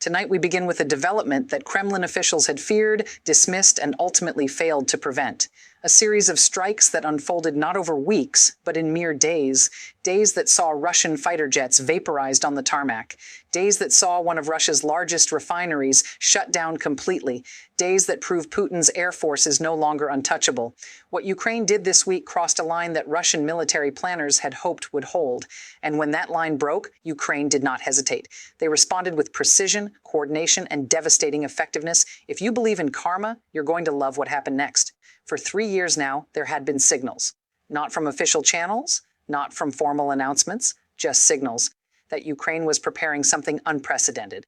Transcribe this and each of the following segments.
Tonight we begin with a development that Kremlin officials had feared, dismissed, and ultimately failed to prevent. A series of strikes that unfolded not over weeks, but in mere days. Days that saw Russian fighter jets vaporized on the tarmac. Days that saw one of Russia's largest refineries shut down completely. Days that proved Putin's air force is no longer untouchable. What Ukraine did this week crossed a line that Russian military planners had hoped would hold. And when that line broke, Ukraine did not hesitate. They responded with precision, coordination, and devastating effectiveness. If you believe in karma, you're going to love what happened next. For 3 years now, there had been signals. Not from official channels, not from formal announcements, just signals that Ukraine was preparing something unprecedented.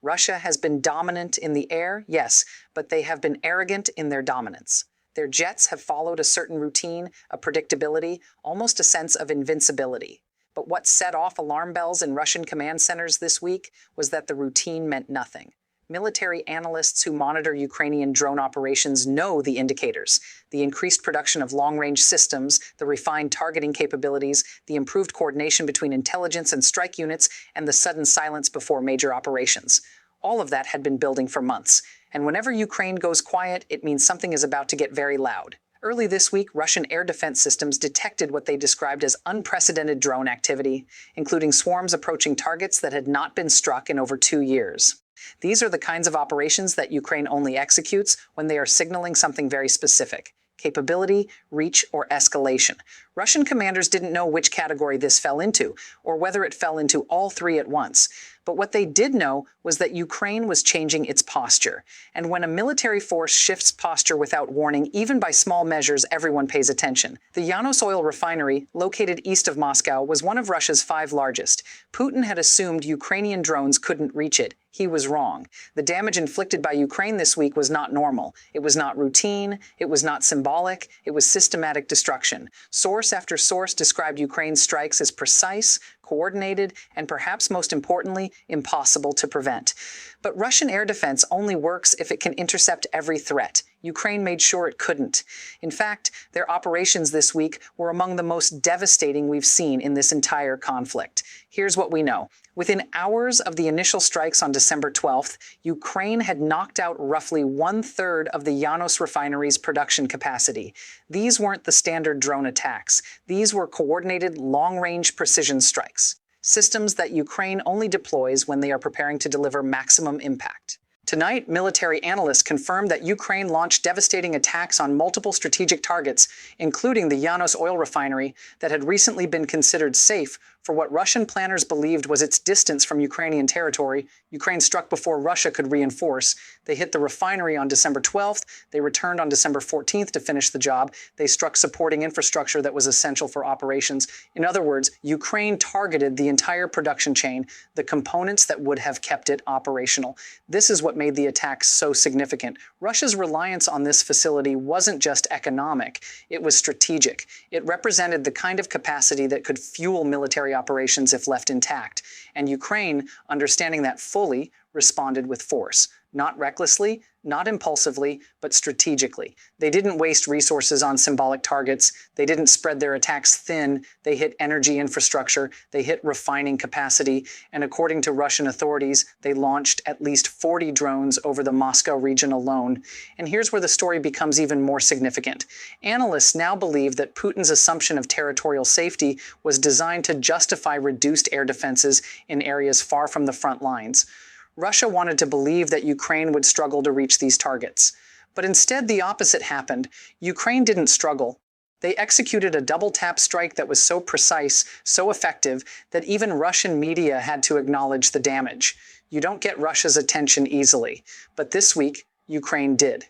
Russia has been dominant in the air, yes, but they have been arrogant in their dominance. Their jets have followed a certain routine, a predictability, almost a sense of invincibility. But what set off alarm bells in Russian command centers this week was that the routine meant nothing. Military analysts who monitor Ukrainian drone operations know the indicators: the increased production of long-range systems, the refined targeting capabilities, the improved coordination between intelligence and strike units, and the sudden silence before major operations. All of that had been building for months, and whenever Ukraine goes quiet, it means something is about to get very loud. Early this week, Russian air defense systems detected what they described as unprecedented drone activity, including swarms approaching targets that had not been struck in over 2 years. These are the kinds of operations that Ukraine only executes when they are signaling something very specific: capability, reach, or escalation. Russian commanders didn't know which category this fell into, or whether it fell into all three at once. But what they did know was that Ukraine was changing its posture. And when a military force shifts posture without warning, even by small measures, everyone pays attention. The Yanos oil refinery, located east of Moscow, was one of Russia's 5 largest. Putin had assumed Ukrainian drones couldn't reach it. He was wrong. The damage inflicted by Ukraine this week was not normal. It was not routine. It was not symbolic. It was systematic destruction. Source after source described Ukraine's strikes as precise, coordinated, and perhaps most importantly, impossible to prevent. But Russian air defense only works if it can intercept every threat. Ukraine made sure it couldn't. In fact, their operations this week were among the most devastating we've seen in this entire conflict. Here's what we know. Within hours of the initial strikes on December 12th, Ukraine had knocked out roughly 1/3 of the Yanos refinery's production capacity. These weren't the standard drone attacks. These were coordinated, long-range precision strikes. Systems that Ukraine only deploys when they are preparing to deliver maximum impact. Tonight, military analysts confirmed that Ukraine launched devastating attacks on multiple strategic targets, including the Yanos oil refinery that had recently been considered safe for what Russian planners believed was its distance from Ukrainian territory. Ukraine struck before Russia could reinforce. They hit the refinery on December 12th. They returned on December 14th to finish the job. They struck supporting infrastructure that was essential for operations. In other words, Ukraine targeted the entire production chain, the components that would have kept it operational. This is what made the attack so significant. Russia's reliance on this facility wasn't just economic, it was strategic. It represented the kind of capacity that could fuel military operations if left intact. And Ukraine, understanding that fully, responded with force. Not recklessly, not impulsively, but strategically. They didn't waste resources on symbolic targets. They didn't spread their attacks thin. They hit energy infrastructure. They hit refining capacity. And according to Russian authorities, they launched at least 40 drones over the Moscow region alone. And here's where the story becomes even more significant. Analysts now believe that Putin's assumption of territorial safety was designed to justify reduced air defenses in areas far from the front lines. Russia wanted to believe that Ukraine would struggle to reach these targets. But instead, the opposite happened. Ukraine didn't struggle. They executed a double-tap strike that was so precise, so effective, that even Russian media had to acknowledge the damage. You don't get Russia's attention easily. But this week, Ukraine did.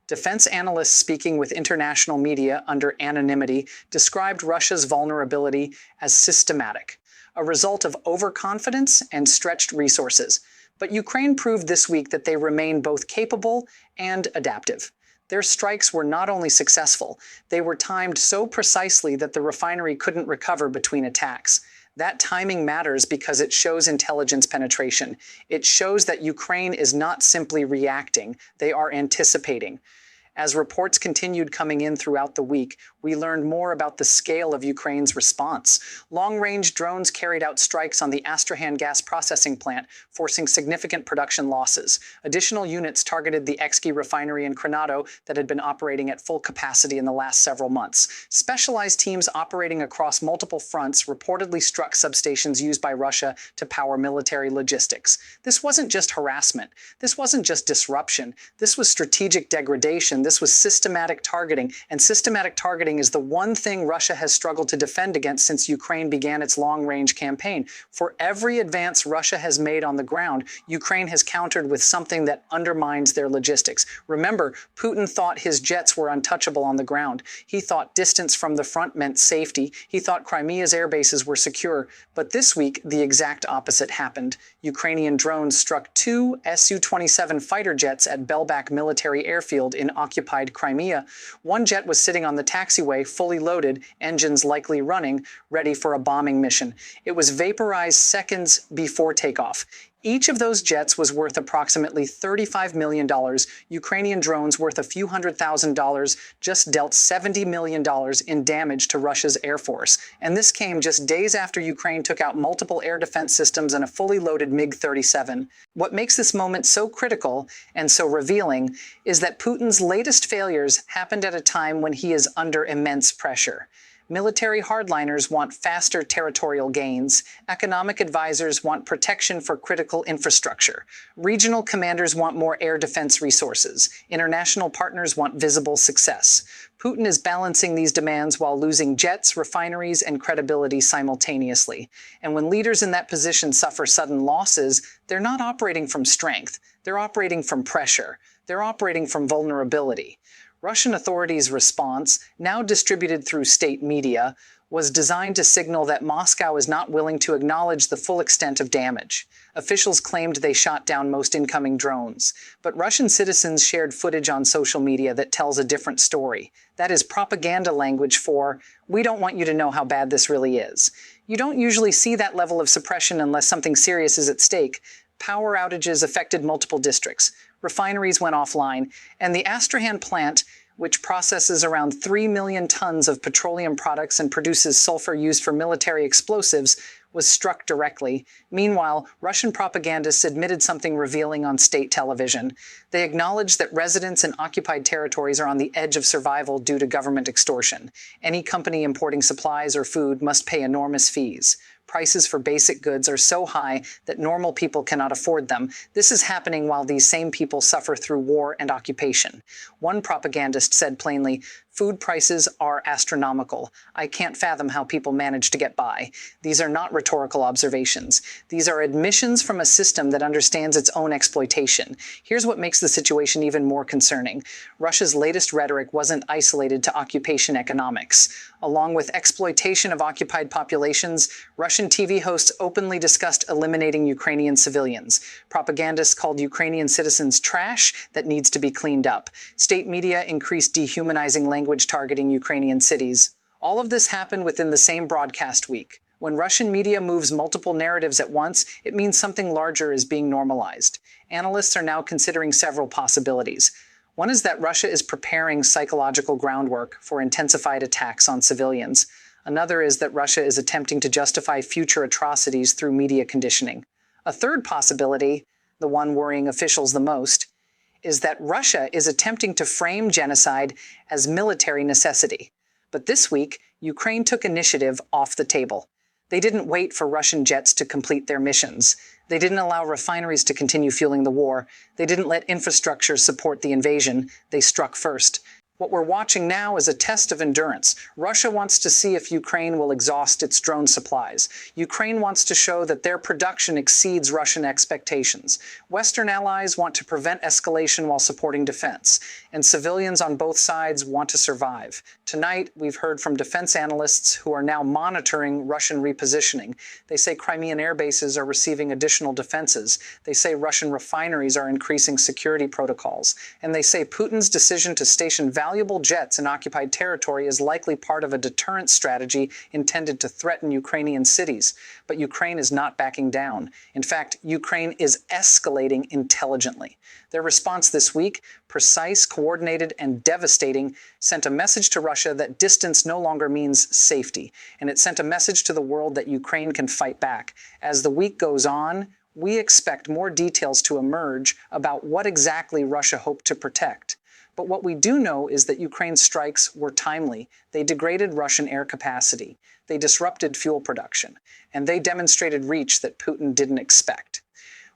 Defense analysts speaking with international media under anonymity described Russia's vulnerability as systematic, a result of overconfidence and stretched resources. But Ukraine proved this week that they remain both capable and adaptive. Their strikes were not only successful, they were timed so precisely that the refinery couldn't recover between attacks. That timing matters because it shows intelligence penetration. It shows that Ukraine is not simply reacting, they are anticipating. As reports continued coming in throughout the week, we learned more about the scale of Ukraine's response. Long-range drones carried out strikes on the Astrahan gas processing plant, forcing significant production losses. Additional units targeted the Exki refinery in Crimea that had been operating at full capacity in the last several months. Specialized teams operating across multiple fronts reportedly struck substations used by Russia to power military logistics. This wasn't just harassment. This wasn't just disruption. This was strategic degradation. This was systematic targeting, and systematic targeting is the one thing Russia has struggled to defend against since Ukraine began its long-range campaign. For every advance Russia has made on the ground, Ukraine has countered with something that undermines their logistics. Remember, Putin thought his jets were untouchable on the ground. He thought distance from the front meant safety. He thought Crimea's air bases were secure. But this week, the exact opposite happened. Ukrainian drones struck two Su-27 fighter jets at Bellback military airfield in occupied Crimea. One jet was sitting on the taxiway, fully loaded, engines likely running, ready for a bombing mission. It was vaporized seconds before takeoff. Each of those jets was worth approximately $35 million. Ukrainian drones worth a few $100,000 just dealt $70 million in damage to Russia's air force. And this came just days after Ukraine took out multiple air defense systems and a fully loaded MiG-37. What makes this moment so critical and so revealing is that Putin's latest failures happened at a time when he is under immense pressure. Military hardliners want faster territorial gains. Economic advisors want protection for critical infrastructure. Regional commanders want more air defense resources. International partners want visible success. Putin is balancing these demands while losing jets, refineries, and credibility simultaneously. And when leaders in that position suffer sudden losses, they're not operating from strength. They're operating from pressure. They're operating from vulnerability. Russian authorities' response, now distributed through state media, was designed to signal that Moscow is not willing to acknowledge the full extent of damage. Officials claimed they shot down most incoming drones, but Russian citizens shared footage on social media that tells a different story. That is propaganda language for, "We don't want you to know how bad this really is." You don't usually see that level of suppression unless something serious is at stake. Power outages affected multiple districts. Refineries went offline, and the Astrahan plant, which processes around 3 million tons of petroleum products and produces sulfur used for military explosives, was struck directly. Meanwhile, Russian propagandists admitted something revealing on state television. They acknowledged that residents in occupied territories are on the edge of survival due to government extortion. Any company importing supplies or food must pay enormous fees. Prices for basic goods are so high that normal people cannot afford them. This is happening while these same people suffer through war and occupation. One propagandist said plainly, "Food prices are astronomical. I can't fathom how people manage to get by." These are not rhetorical observations. These are admissions from a system that understands its own exploitation. Here's what makes the situation even more concerning. Russia's latest rhetoric wasn't isolated to occupation economics. Along with exploitation of occupied populations, Russian TV hosts openly discussed eliminating Ukrainian civilians. Propagandists called Ukrainian citizens trash that needs to be cleaned up. State media increased dehumanizing language targeting Ukrainian cities. All of this happened within the same broadcast week. When Russian media moves multiple narratives at once, it means something larger is being normalized. Analysts are now considering several possibilities. One is that Russia is preparing psychological groundwork for intensified attacks on civilians. Another is that Russia is attempting to justify future atrocities through media conditioning. A third possibility, the one worrying officials the most, is that Russia is attempting to frame genocide as military necessity. But this week, Ukraine took initiative off the table. They didn't wait for Russian jets to complete their missions. They didn't allow refineries to continue fueling the war. They didn't let infrastructure support the invasion. They struck first. What we're watching now is a test of endurance. Russia wants to see if Ukraine will exhaust its drone supplies. Ukraine wants to show that their production exceeds Russian expectations. Western allies want to prevent escalation while supporting defense. And civilians on both sides want to survive. Tonight, we've heard from defense analysts who are now monitoring Russian repositioning. They say Crimean air bases are receiving additional defenses. They say Russian refineries are increasing security protocols. And they say Putin's decision to station valuable jets in occupied territory is likely part of a deterrent strategy intended to threaten Ukrainian cities. But Ukraine is not backing down. In fact, Ukraine is escalating intelligently. Their response this week, precise, coordinated, and devastating, sent a message to Russia that distance no longer means safety, and it sent a message to the world that Ukraine can fight back. As the week goes on, we expect more details to emerge about what exactly Russia hoped to protect. But what we do know is that Ukraine's strikes were timely. They degraded Russian air capacity. They disrupted fuel production. And they demonstrated reach that Putin didn't expect.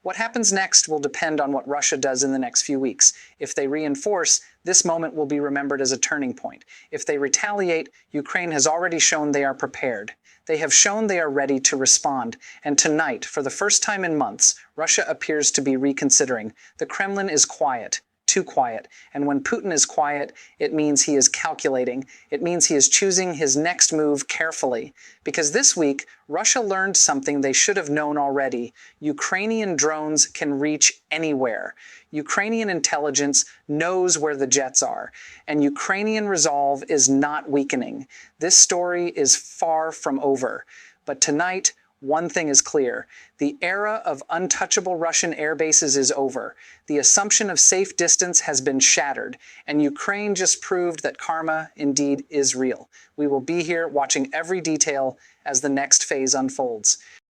What happens next will depend on what Russia does in the next few weeks. If they reinforce, this moment will be remembered as a turning point. If they retaliate, Ukraine has already shown they are prepared. They have shown they are ready to respond. And tonight, for the first time in months, Russia appears to be reconsidering. The Kremlin is quiet. Too quiet. And when Putin is quiet, it means he is calculating. It means he is choosing his next move carefully. Because this week, Russia learned something they should have known already. Ukrainian drones can reach anywhere. Ukrainian intelligence knows where the jets are. And Ukrainian resolve is not weakening. This story is far from over. But tonight, one thing is clear. The era of untouchable Russian air bases is over. The assumption of safe distance has been shattered, and Ukraine just proved that karma indeed is real. We will be here watching every detail as the next phase unfolds.